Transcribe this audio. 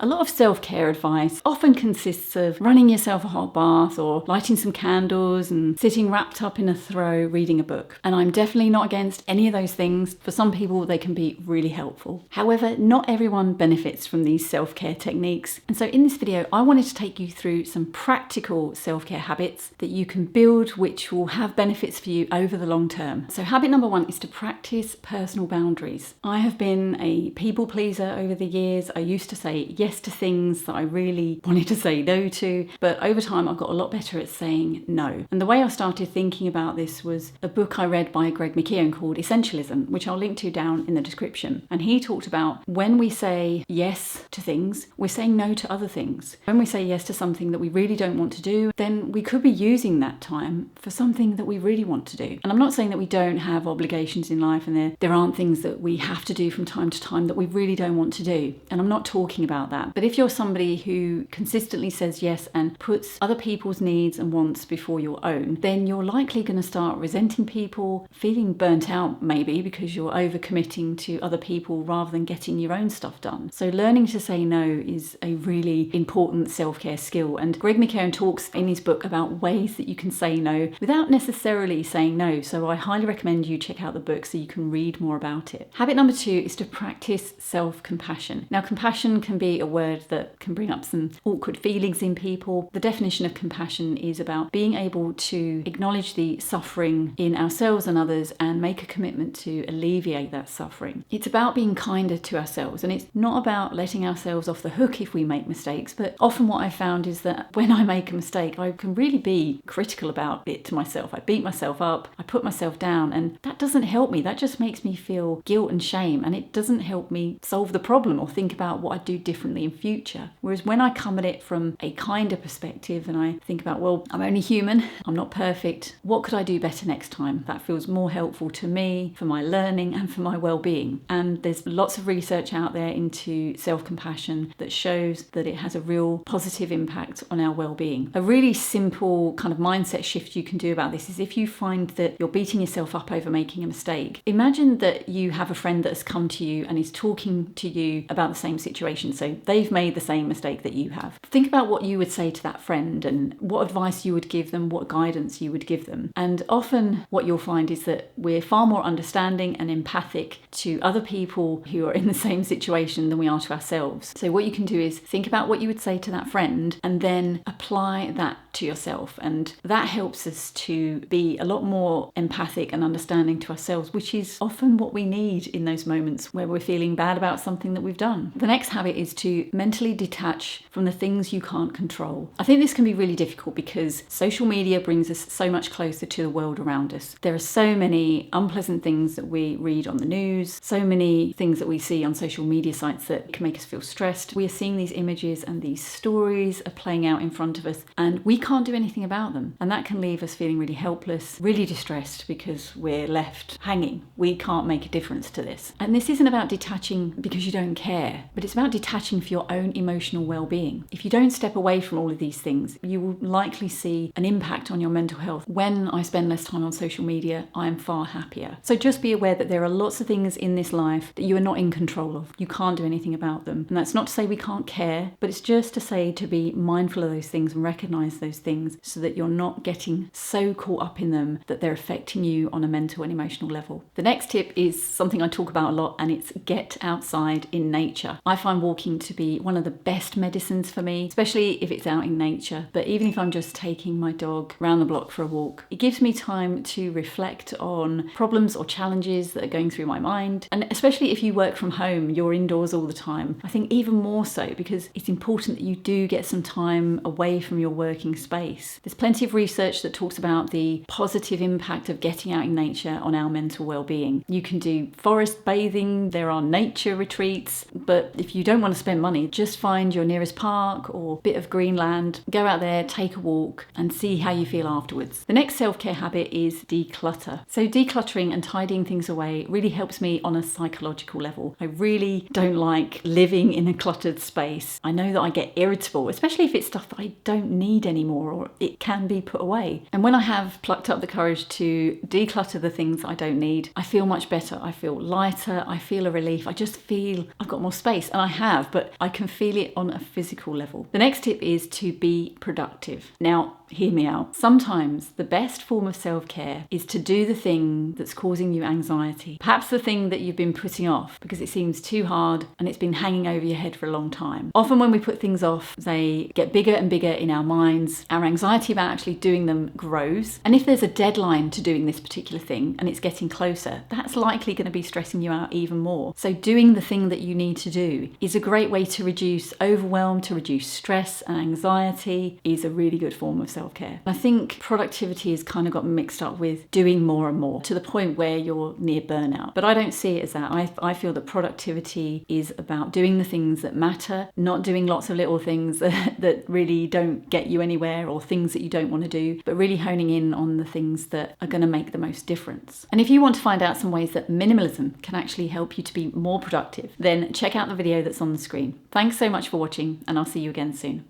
A lot of self-care advice often consists of running yourself a hot bath or lighting some candles and sitting wrapped up in a throw reading a book. And I'm definitely not against any of those things. For some people, they can be really helpful. However, not everyone benefits from these self-care techniques. And so in this video, I wanted to take you through some practical self-care habits that you can build which will have benefits for you over the long term. So habit number 1 is to practice personal boundaries. I have been a people pleaser over the years. I used to say yes to things that I really wanted to say no to, but over time I've got a lot better at saying no. And the way I started thinking about this was a book I read by Greg McKeown called Essentialism, which I'll link to down in the description. And he talked about when we say yes to things, we're saying no to other things. When we say yes to something that we really don't want to do, then we could be using that time for something that we really want to do. And I'm not saying that we don't have obligations in life and there aren't things that we have to do from time to time that we really don't want to do. And I'm not talking about that. But if you're somebody who consistently says yes and puts other people's needs and wants before your own, then you're likely going to start resenting people, feeling burnt out maybe because you're overcommitting to other people rather than getting your own stuff done. So learning to say no is a really important self-care skill. And Greg McKeown talks in his book about ways that you can say no without necessarily saying no. So I highly recommend you check out the book so you can read more about it. Habit number 2 is to practice self-compassion. Now, compassion can be a word that can bring up some awkward feelings in people. The definition of compassion is about being able to acknowledge the suffering in ourselves and others and make a commitment to alleviate that suffering. It's about being kinder to ourselves, and it's not about letting ourselves off the hook if we make mistakes, but often what I found is that when I make a mistake, I can really be critical about it to myself. I beat myself up, I put myself down, and that doesn't help me. That just makes me feel guilt and shame, and it doesn't help me solve the problem or think about what I'd do differently in future. Whereas when I come at it from a kinder perspective and I think about, well, I'm only human, I'm not perfect, what could I do better next time? That feels more helpful to me, for my learning and for my well-being. And there's lots of research out there into self-compassion that shows that it has a real positive impact on our well-being. A really simple kind of mindset shift you can do about this is if you find that you're beating yourself up over making a mistake, imagine that you have a friend that has come to you and is talking to you about the same situation. So they've made the same mistake that you have. Think about what you would say to that friend and what advice you would give them, what guidance you would give them. And often what you'll find is that we're far more understanding and empathic to other people who are in the same situation than we are to ourselves. So what you can do is think about what you would say to that friend and then apply that to yourself. And that helps us to be a lot more empathic and understanding to ourselves, which is often what we need in those moments where we're feeling bad about something that we've done. The next habit is to mentally detach from the things you can't control. I think this can be really difficult because social media brings us so much closer to the world around us. There are so many unpleasant things that we read on the news, so many things that we see on social media sites that can make us feel stressed. We are seeing these images and these stories are playing out in front of us and we can't do anything about them. And that can leave us feeling really helpless, really distressed because we're left hanging. We can't make a difference to this. And this isn't about detaching because you don't care, but it's about detaching for your own emotional well-being. If you don't step away from all of these things, you will likely see an impact on your mental health. When I spend less time on social media, I am far happier. So just be aware that there are lots of things in this life that you are not in control of. You can't do anything about them. And that's not to say we can't care, but it's just to say to be mindful of those things and recognize those things so that you're not getting so caught up in them that they're affecting you on a mental and emotional level. The next tip is something I talk about a lot, and it's get outside in nature. I find walking to be one of the best medicines for me, especially if it's out in nature. But even if I'm just taking my dog around the block for a walk, it gives me time to reflect on problems or challenges that are going through my mind. And especially if you work from home, you're indoors all the time, I think even more so because it's important that you do get some time away from your working space. There's plenty of research that talks about the positive impact of getting out in nature on our mental well-being. You can do forest bathing, there are nature retreats, but if you don't want to spend money, just find your nearest park or bit of green land, go out there, take a walk and see how you feel afterwards. The next self-care habit is declutter. So decluttering and tidying things away really helps me on a psychological level. I really don't like living in a cluttered space. I know that I get irritable, especially if it's stuff that I don't need anymore or it can be put away. And when I have plucked up the courage to declutter the things I don't need, I feel much better. I feel lighter, I feel a relief. I just feel I've got more space, and I have, but but I can feel it on a physical level. The next tip is to be productive. Now, hear me out. Sometimes the best form of self-care is to do the thing that's causing you anxiety. Perhaps the thing that you've been putting off because it seems too hard and it's been hanging over your head for a long time. Often when we put things off, they get bigger and bigger in our minds. Our anxiety about actually doing them grows. And if there's a deadline to doing this particular thing and it's getting closer, that's likely going to be stressing you out even more. So doing the thing that you need to do is a great way to reduce overwhelm, to reduce stress and anxiety, is a really good form of self-care. I think productivity has kind of got mixed up with doing more and more to the point where you're near burnout. But I don't see it as that. I feel that productivity is about doing the things that matter, not doing lots of little things that really don't get you anywhere or things that you don't want to do, but really honing in on the things that are going to make the most difference. And if you want to find out some ways that minimalism can actually help you to be more productive, then check out the video that's on the screen. Thanks so much for watching, and I'll see you again soon.